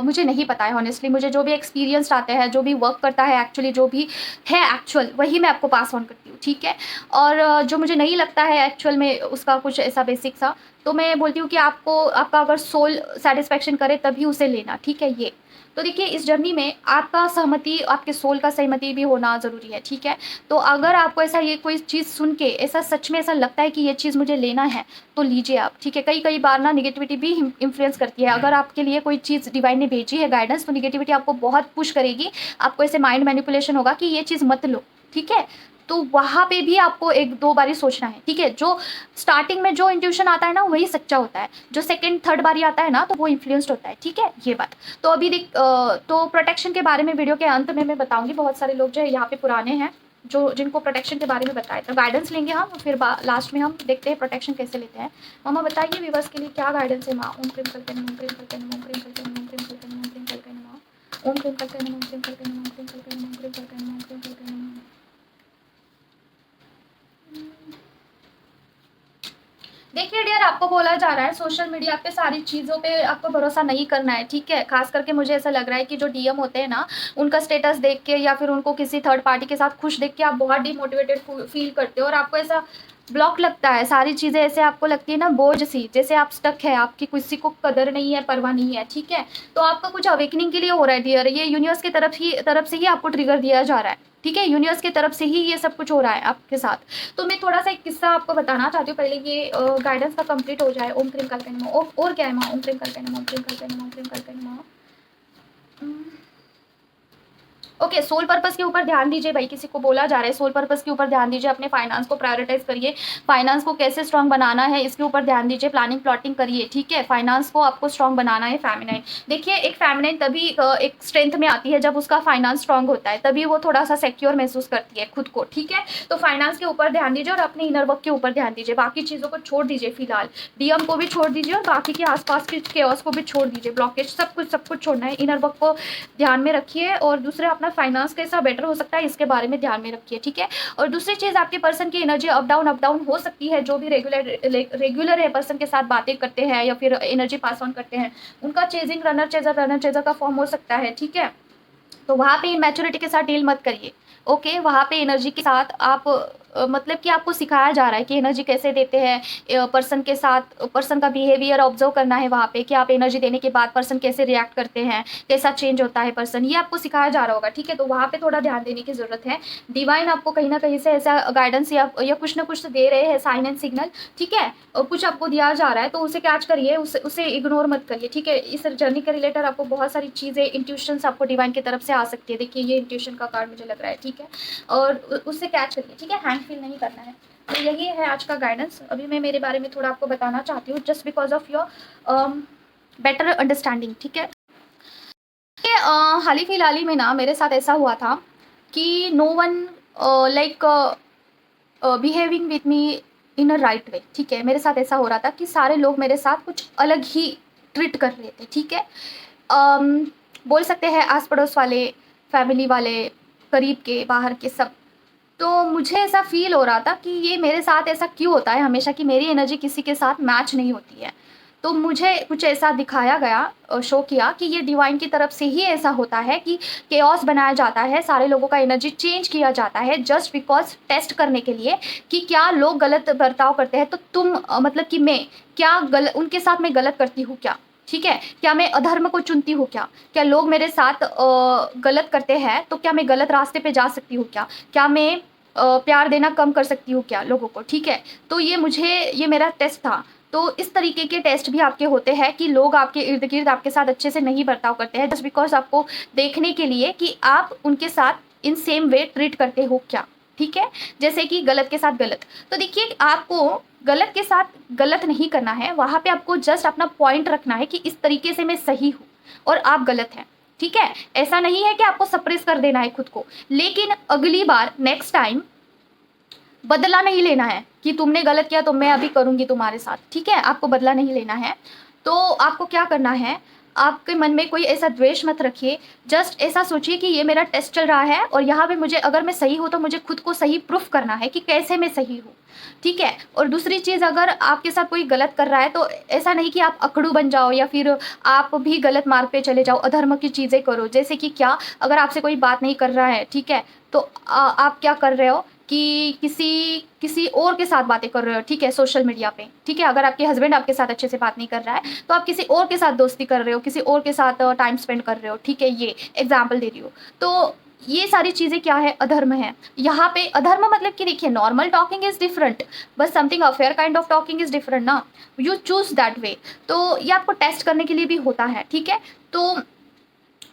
मुझे नहीं पता है हॉनेस्टली। मुझे जो भी एक्सपीरियंस्ड आते हैं, जो भी वर्क करता है एक्चुअली, जो भी है एक्चुअल, वही मैं आपको पास ऑन करती हूँ, ठीक है? और जो मुझे नहीं लगता है एक्चुअल में उसका कुछ ऐसा बेसिक सा, तो मैं बोलती हूँ कि आपको आपका अगर सोल सैटिस्फैक्शन करे तभी उसे लेना, ठीक है? ये। तो देखिए इस जर्नी में आपका सहमति, आपके सोल का सहमति भी होना ज़रूरी है, ठीक है? तो अगर आपको ऐसा ये कोई चीज़ सुन के ऐसा सच में ऐसा लगता है कि ये चीज़ मुझे लेना है, तो लीजिए आप, ठीक है? कई-कई बार ना नेगेटिविटी भी इन्फ्लुएंस करती है। अगर आपके लिए कोई चीज़ डिवाइन ने भेजी है गाइडेंस, तो नेगेटिविटी आपको बहुत पुश करेगी। आपको ऐसे माइंड मैनिपुलेशन होगा कि ये चीज़ मत लो, ठीक है? तो वहाँ पे भी आपको 1-2 बारी सोचना है, ठीक है? जो स्टार्टिंग में जो इंट्यूशन आता है ना, वही सच्चा होता है। जो सेकंड, थर्ड बारी आता है ना, तो वो इन्फ्लुएंस्ड होता है, ठीक है? ये बात। तो अभी तो प्रोटेक्शन के बारे में वीडियो के अंत में मैं बताऊँगी। बहुत सारे लोग जो है यहाँ पे पुराने हैं, जो जिनको प्रोटेक्शन के बारे में बताया था। गाइडेंस लेंगे हम, फिर लास्ट में हम देखते हैं प्रोटेक्शन कैसे लेते हैं। मम्मा बताइए व्यूअर्स के लिए क्या गाइडेंस है माँ? ओम क्रीम कल्पे नमः, ओम क्रीम कल्पे नमः, ओम क्रीम कल्पे नमः, ओम क्रीम कल्पे नमः, ओम क्रीम कल्पे नमः, ओम क्रीम कल्पे नमः, ओम क्रीम कल्पे नमः, ओम क्रीम कल्पे नमः, ओम क्रीम कल्पे नमः, ओम क्रीम कल्पे नमः। देखिए डियर, आपको बोला जा रहा है सोशल मीडिया पे सारी चीज़ों पे आपको भरोसा नहीं करना है, ठीक है? ख़ास करके मुझे ऐसा लग रहा है कि जो डीएम होते हैं ना, उनका स्टेटस देख के या फिर उनको किसी थर्ड पार्टी के साथ खुश देख के आप बहुत डिमोटिवेटेड फ़ील करते हो और आपको ऐसा ब्लॉक लगता है। सारी चीज़ें ऐसे आपको लगती है ना बोझ सी, जैसे आप स्टक है, आपकी किसी को कदर नहीं है, परवाह नहीं है, ठीक है? तो आपका कुछ अवेकनिंग के लिए हो रहा है डियर, ये यूनिवर्स की तरफ से ही आपको ट्रिगर दिया जा रहा है, ठीक है? यूनिवर्स की तरफ से ही ये सब कुछ हो रहा है आपके साथ। तो मैं थोड़ा-सा एक किस्सा आपको बताना चाहती हूँ, पहले ये गाइडेंस का कंप्लीट हो जाए। ओम क्रीम कल्पे नमः। और क्या है माँ? ओम क्रीम कल्पे नमः, ओम क्रीम कल्पे नमः, ओम क्रीम कल्पे नमः। ओके, सोल पर्पस के ऊपर ध्यान दीजिए भाई, किसी को बोला जा रहा है सोल पर्पस के ऊपर ध्यान दीजिए, अपने फाइनेंस को प्रायोरिटाइज करिए, फाइनेंस को कैसे स्ट्रांग बनाना है इसके ऊपर ध्यान दीजिए, प्लानिंग प्लॉटिंग करिए, ठीक है? फाइनेंस को आपको स्ट्रांग बनाना है फेमिनाइन। देखिए एक फेमिनाइन तभी एक स्ट्रेंथ में आती है जब उसका फाइनेंस स्ट्रांग होता है, तभी वो थोड़ा सा सिक्योर महसूस करती है खुद को, ठीक है? तो फाइनेंस के ऊपर ध्यान दीजिए और अपने इनर वर्क के ऊपर ध्यान दीजिए, बाकी चीज़ों को छोड़ दीजिए फिलहाल, डीएम को भी छोड़ दीजिए और बाकी के आसपास के केओस को भी छोड़ दीजिए, ब्लॉकेज सब कुछ छोड़ना है, इनर वर्क को ध्यान में रखिए और दूसरा अपना फाइनेंस कैसा बेटर हो सकता है इसके बारे में ध्यान में रखिए, ठीक है? और दूसरी चीज़, आपके पर्सन की एनर्जी अप डाउन हो सकती है, जो भी रेगुलर है पर्सन के साथ बातें करते हैं या फिर एनर्जी पास ऑन करते हैं, उनका चेजिंग रनर चेजर का फॉर्म हो सकता है, ठीक है? तो वहाँ पे इमेच्योरिटी के साथ डील मत करिए, ओके? वहाँ पे एनर्जी के साथ आप मतलब कि आपको सिखाया जा रहा है कि एनर्जी कैसे देते हैं, पर्सन के साथ पर्सन का बिहेवियर ऑब्जर्व करना है वहाँ पे, कि आप एनर्जी देने के बाद पर्सन कैसे रिएक्ट करते हैं, कैसा चेंज होता है पर्सन, ये आपको सिखाया जा रहा होगा, ठीक है? तो वहाँ पे थोड़ा ध्यान देने की ज़रूरत है। डिवाइन आपको कहीं न कहीं से ऐसा गाइडेंस या कुछ ना कुछ दे रहे हैं, साइन एंड सिग्नल, ठीक है? और कुछ आपको दिया जा रहा है तो उसे कैच करिए, उसे इग्नोर मत करिए, ठीक है? इस जर्नी के रिलेटेड आपको बहुत सारी चीज़ें, इंट्यूशंस आपको डिवाइन की तरफ से आ सकती है। देखिए ये इंट्यूशन का कार्ड मुझे लग रहा है, ठीक है? और उससे कैच करिए, ठीक है? हैंग फील नहीं करना है। तो यही है आज का गाइडेंस। अभी मैं मेरे बारे में थोड़ा आपको बताना चाहती हूँ, just because of your better understanding, ठीक है। हाल ही फिलहाल ही में ना मेरे साथ ऐसा हुआ था कि no one like behaving with me in a right way, ठीक है। मेरे साथ ऐसा हो रहा था कि सारे लोग मेरे साथ कुछ अलग ही ट्रीट कर रहे थे, ठीक है। अम, बोल सकते हैं आस पड़ोस वाले, फैमिली वाले, करीब के, बाहर के सब। तो मुझे ऐसा फ़ील हो रहा था कि ये मेरे साथ ऐसा क्यों होता है हमेशा कि मेरी एनर्जी किसी के साथ मैच नहीं होती है। तो मुझे कुछ ऐसा दिखाया गया, शो किया कि ये डिवाइन की तरफ से ही ऐसा होता है कि केओस बनाया जाता है, सारे लोगों का एनर्जी चेंज किया जाता है जस्ट बिकॉज़ टेस्ट करने के लिए कि क्या लोग गलत बर्ताव करते हैं तो तुम मतलब कि मैं क्या उनके साथ मैं गलत करती हूँ क्या? ठीक है? क्या मैं अधर्म को चुनती हूँ क्या? क्या लोग मेरे साथ गलत करते हैं तो क्या मैं गलत रास्ते पे जा सकती हूँ क्या? क्या मैं प्यार देना कम कर सकती हूँ क्या लोगों को, ठीक है। तो ये मेरा टेस्ट था। तो इस तरीके के टेस्ट भी आपके होते हैं कि लोग आपके इर्द गिर्द आपके साथ अच्छे से नहीं बर्ताव करते हैं जस्ट बिकॉज आपको देखने के लिए कि आप उनके साथ इन सेम वे ट्रीट करते हो क्या, ठीक है। जैसे कि गलत के साथ गलत, तो देखिए आपको गलत के साथ गलत नहीं करना है, वहाँ पे आपको जस्ट अपना पॉइंट रखना है कि इस तरीके से मैं सही हूँ और आप गलत हैं, ठीक है। ऐसा नहीं है कि आपको सप्रेस कर देना है खुद को, लेकिन अगली बार नेक्स्ट टाइम बदला नहीं लेना है कि तुमने गलत किया तो मैं अभी करूँगी तुम्हारे साथ, ठीक है? आपको बदला नहीं लेना है। तो आपको क्या करना है, आपके मन में कोई ऐसा द्वेष मत रखिए, जस्ट ऐसा सोचिए कि ये मेरा टेस्ट चल रहा है और यहाँ पे मुझे अगर मैं सही हूँ तो मुझे खुद को सही प्रूफ करना है कि कैसे मैं सही हूँ, ठीक है? और दूसरी चीज़, अगर आपके साथ कोई गलत कर रहा है तो ऐसा नहीं कि आप अकड़ू बन जाओ या फिर आप भी गलत मार्ग पे चले जाओ, अधर्म की चीज़ें करो। जैसे कि क्या, अगर आपसे कोई बात नहीं कर रहा है, ठीक है? तो आप क्या कर रहे हो कि किसी किसी और के साथ बातें कर रहे हो, ठीक है, सोशल मीडिया पे, ठीक है। अगर आपके हस्बैंड आपके साथ अच्छे से बात नहीं कर रहा है तो आप किसी और के साथ दोस्ती कर रहे हो, किसी और के साथ टाइम स्पेंड कर रहे हो, ठीक है। ये एग्जाम्पल दे रही हो। तो ये सारी चीज़ें क्या है, अधर्म है। यहाँ पे अधर्म मतलब कि देखिए normal talking is different, but something affair kind of talking is different ना, यू चूज दैट वे। तो ये आपको टेस्ट करने के लिए भी होता है, ठीक है। तो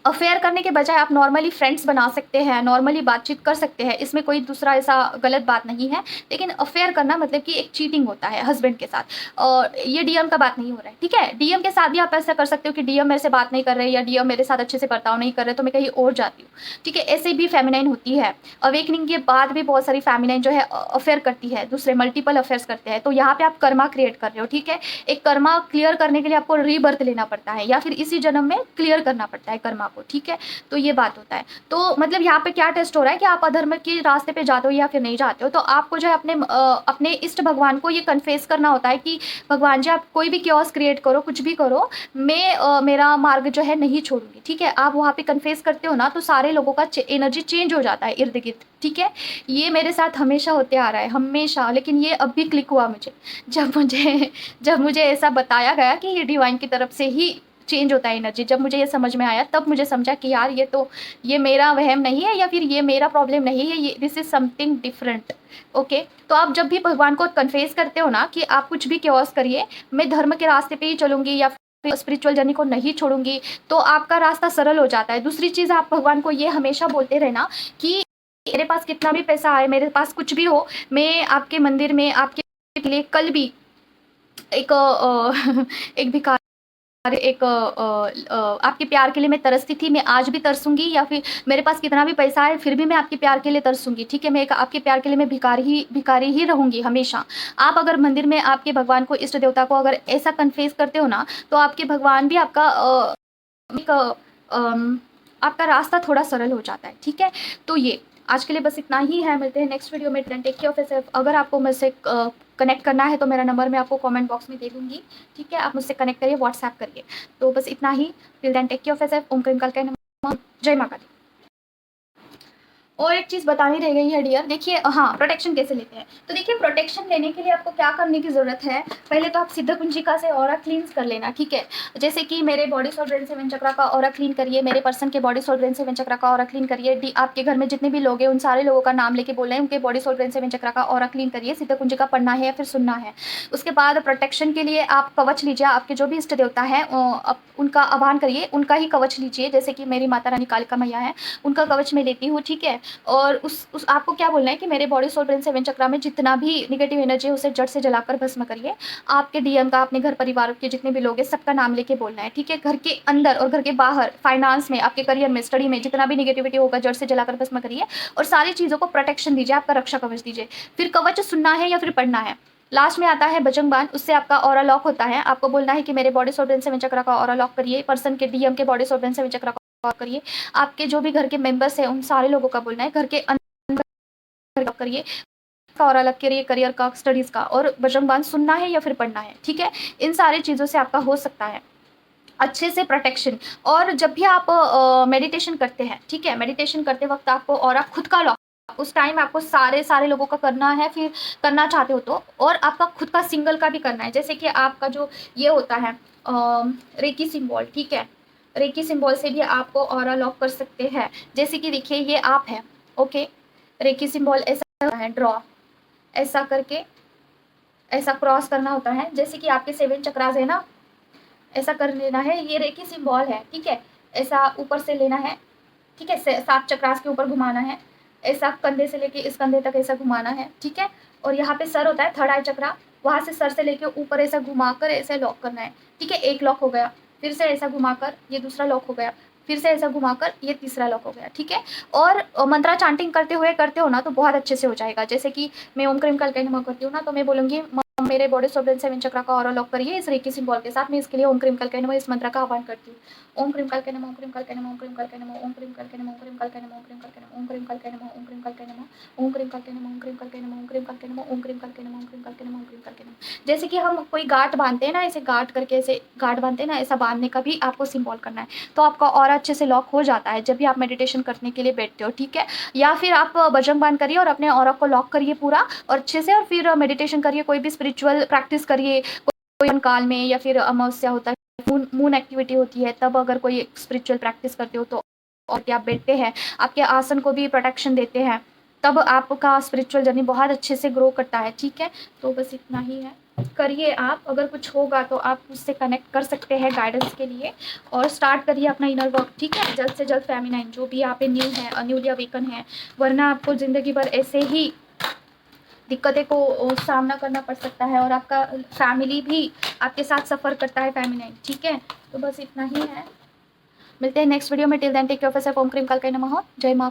अफेयर करने के बजाय आप नॉर्मली फ्रेंड्स बना सकते हैं, नॉर्मली बातचीत कर सकते हैं, इसमें कोई दूसरा ऐसा गलत बात नहीं है। लेकिन अफेयर करना मतलब कि एक चीटिंग होता है हस्बैंड के साथ, और ये डीएम का बात नहीं हो रहा है, ठीक है। डीएम के साथ भी आप ऐसा कर सकते हो कि डीएम मेरे से बात नहीं कर रहे या डीएम मेरे साथ अच्छे से बर्ताव नहीं कर रहे तो मैं कहीं और जाती हूँ, ठीक है। ऐसे भी फेमिनाइन होती है। अवेकनिंग के बाद भी बहुत सारी फेमिनाइन जो है अफेयर करती है, दूसरे मल्टीपल अफेयर्स करते हैं। तो यहाँ पे आप कर्मा क्रिएट कर रहे हो, ठीक है। एक कर्मा क्लियर करने के लिए आपको रीबर्थ लेना पड़ता है या फिर इसी जन्म में क्लियर करना पड़ता है कर्मा को, ठीक है। तो ये बात होता है। तो मतलब यहाँ पे क्या टेस्ट हो रहा है कि आप अधर्म के रास्ते पे जाते हो या फिर नहीं जाते हो। तो आपको जो है अपने इष्ट भगवान को ये कन्फेस करना होता है कि भगवान जी आप कोई भी क्योस क्रिएट करो, कुछ भी करो, मैं मेरा मार्ग जो है नहीं छोड़ूंगी, ठीक है। आप वहाँ पे कन्फेस करते हो ना तो सारे लोगों का एनर्जी चेंज हो जाता है इर्द गिर्द, ठीक है। ये मेरे साथ हमेशा होते आ रहा है, हमेशा। लेकिन ये अब भी क्लिक हुआ मुझे, जब मुझे ऐसा बताया गया कि ये डिवाइन की तरफ से ही चेंज होता है एनर्जी। जब मुझे ये समझ में आया तब मुझे समझा कि यार ये मेरा वहम नहीं है या फिर ये मेरा प्रॉब्लम नहीं है, ये this is something different, okay. तो आप जब भी भगवान को कन्फेस करते हो ना कि आप कुछ भी क्योस करिए, मैं धर्म के रास्ते पे ही चलूंगी या फिर स्पिरिचुअल जर्नी को नहीं छोड़ूंगी, तो आपका रास्ता सरल हो जाता है। दूसरी चीज़, आप भगवान को ये हमेशा बोलते रहना कि मेरे पास कितना भी पैसा आए, मेरे पास कुछ भी हो, मैं आपके मंदिर में आपके लिए कल भी एक एक भिखारी, आपके प्यार के लिए मैं तरसती थी, मैं आज भी तरसूंगी, या फिर मेरे पास कितना भी पैसा है फिर भी मैं आपके प्यार के लिए तरसूंगी, ठीक है। मैं आपके प्यार के लिए मैं भिखारी ही रहूंगी हमेशा। आप अगर मंदिर में आपके भगवान को, इष्ट देवता को अगर ऐसा कन्फेस करते हो ना तो आपके भगवान भी एक आपका रास्ता थोड़ा सरल हो जाता है, ठीक है। तो ये आज के लिए बस इतना ही है, मिलते हैं नेक्स्ट वीडियो में। Take care of yourself. अगर आपको मुझसे कनेक्ट करना है तो मेरा नंबर मैं आपको कमेंट बॉक्स में दे दूँगी, ठीक है। आप मुझसे कनेक्ट करिए, व्हाट्सएप करिए। तो बस इतना ही। Till then take care of yourself. ओम क्रीम कल्कय नमः। जय माता दी। और एक चीज़ बतानी रह गई है डियर, देखिए हाँ, प्रोटेक्शन कैसे लेते हैं। तो देखिए प्रोटेक्शन लेने के लिए आपको क्या करने की ज़रूरत है, पहले तो आप सिद्ध कुंजिका से ऑरा क्लींस कर लेना, ठीक है। जैसे कि मेरे बॉडी सोल ब्रेन सेवन चक्रा का ऑरा क्लीन करिए, मेरे पर्सन के बॉडी सोल ब्रेन सेवन चक्रा का ऑरा क्लीन करिए। आपके घर में जितने भी लोग हैं उन सारे लोगों का नाम लेके बोल रहे हैं, उनके बॉडी सोल ब्रेन सेवन चक्रा का ऑरा क्लीन करिए। सिद्ध कुंजिका पढ़ना है या फिर सुनना है। उसके बाद प्रोटेक्शन के लिए आप कवच लीजिए, आपके जो भी इष्ट देवता है उनका आह्वान करिए, उनका ही कवच लीजिए। जैसे कि मेरी माता रानी कालिका मैया है, उनका कवच मैं लेती हूँ, ठीक है। और उस आपको क्या बोलना है कि मेरे बॉडी सोल ब्रेन सेवन चक्रा में जितना भी नेगेटिव एनर्जी है उसे जड़ से जलाकर भस्म करिए। आपके डीएम का, अपने घर परिवार के जितने भी लोग हैं सबका नाम लेके बोलना है, ठीक है। घर के अंदर और घर के बाहर, फाइनेंस में, आपके करियर में, स्टडी में जितना भी नेगेटिविटी होगा जड़ से जलाकर भस्म करिए और सारी चीज़ों को प्रोटेक्शन दीजिए, आपका रक्षा कवच दीजिए। फिर कवच सुनना है या फिर पढ़ना है। लास्ट में आता है बजरंग बाण, उससे आपका ऑरा लॉक होता है। आपको बोलना है कि मेरे बॉडी सोल ब्रेन सेवन चक्रा का ऑरा लॉक करिए, पर्सन के डीएम के बॉडी सोल ब्रेन सेवन चक्रा का लॉक करिए। आपके जो भी घर के मेंबर्स हैं उन सारे लोगों का बोलना है, घर के अंदर लॉक करिए, और अलग करिए, करियर का, स्टडीज का, और बजरंग बाण सुनना है या फिर पढ़ना है, ठीक है। इन सारी चीज़ों से आपका हो सकता है अच्छे से प्रोटेक्शन। और जब भी आप मेडिटेशन करते हैं, ठीक है, मेडिटेशन करते वक्त आपको और खुद का लॉक उस टाइम आपको सारे लोगों का करना है, फिर करना चाहते हो तो, और आपका खुद का सिंगल का भी करना है। जैसे कि आपका जो ये होता है रेकी सिंबल, ठीक है, रेकी सिंबल से भी आपको ऑरा लॉक कर सकते हैं। जैसे कि देखिए ये आप है, ओके, रेकी सिंबल ऐसा होता है, ड्रॉ ऐसा करके ऐसा क्रॉस करना होता है। जैसे कि आपके 7 चक्रास है ना, ऐसा कर लेना है, ये रेकी सिंबल है, ठीक है। ऐसा ऊपर से लेना है, ठीक है, 7 चक्रास के ऊपर घुमाना है, ऐसा कंधे से लेके इस कंधे तक ऐसा घुमाना है, ठीक है। और यहाँ पे सर होता है, थर्ड आई चक्रा, वहाँ से सर से लेके ऊपर ऐसा घुमाकर ऐसे लॉक करना है, ठीक है। एक लॉक हो गया, फिर से ऐसा घुमाकर ये दूसरा लॉक हो गया, फिर से ऐसा घुमाकर ये तीसरा लॉक हो गया, ठीक है। और मंत्रा चांटिंग करते हुए करते हो ना तो बहुत अच्छे से हो जाएगा। जैसे कि मैं ओम क्रीम कल नमः करती हूँ ना, तो मैं बोलूँगी मेरे बॉडी सोल ब्रेन सेवन चक्रा का ऑरा लॉक करिए इस रेकी सिंबल के साथ। मैं इसके लिए ओम क्रीम कल नमः इस मंत्र का आह्वान करती हूँ। ओम क्रीम कल नमः, ओम क्रीम कल नमः, ओम क्रीम कल नमः, ओम क्रीम कल नमः, ओम क्रीम कल नमः, ओम क्रीम कल नमः, ओम क्रीम कल नमः, ओम क्रीम कल नमः, ओम क्रीम कल नमः, ओम क्रीम कल नमः, ओम क्रीम कल नमः, ओम क्रीम कल नमः, ओम क्रीम कल नमः, ओम क्रीम कल नमः। जैसे कि हम कोई गांठ बांधते हैं ना, ऐसे गांठ करके ऐसे गांठ बांधते हैं ना, ऐसा बांधने का भी आपको सिंबल करना है, तो आपका ऑरा अच्छे से लॉक हो जाता है जब भी आप मेडिटेशन करने के लिए बैठते हो, ठीक है। या फिर आप बजरंग बाण करिए और अपने ऑरा को लॉक करिए पूरा और अच्छे से, और फिर मेडिटेशन करिए, कोई भी स्पिरिचुअल प्रैक्टिस करिए, कोई काल में या फिर अमावस्या होता है, मून एक्टिविटी होती है, तब अगर कोई स्पिरिचुअल प्रैक्टिस करते हो तो, और आप बैठते हैं, आपके आसन को भी प्रोटेक्शन देते हैं, तब आपका स्पिरिचुअल जर्नी बहुत अच्छे से ग्रो करता है, ठीक है। तो बस इतना ही है, करिए आप। अगर कुछ होगा तो आप उससे कनेक्ट कर सकते हैं गाइडेंस के लिए, और स्टार्ट करिए अपना इनर वर्क, ठीक है। जल्द से जल्द फेमिनाइन जो भी आप न्यू है, न्यूली अवेकन है, वरना आपको ज़िंदगी भर ऐसे ही दिक्कतें को सामना करना पड़ सकता है, और आपका फैमिली भी आपके साथ सफ़र करता है फेमिनाइन, ठीक है। तो बस इतना ही है, मिलते हैं नेक्स्ट वीडियो में। Till then take care of yourself. ओम क्रीम कल नमः। जय माँ।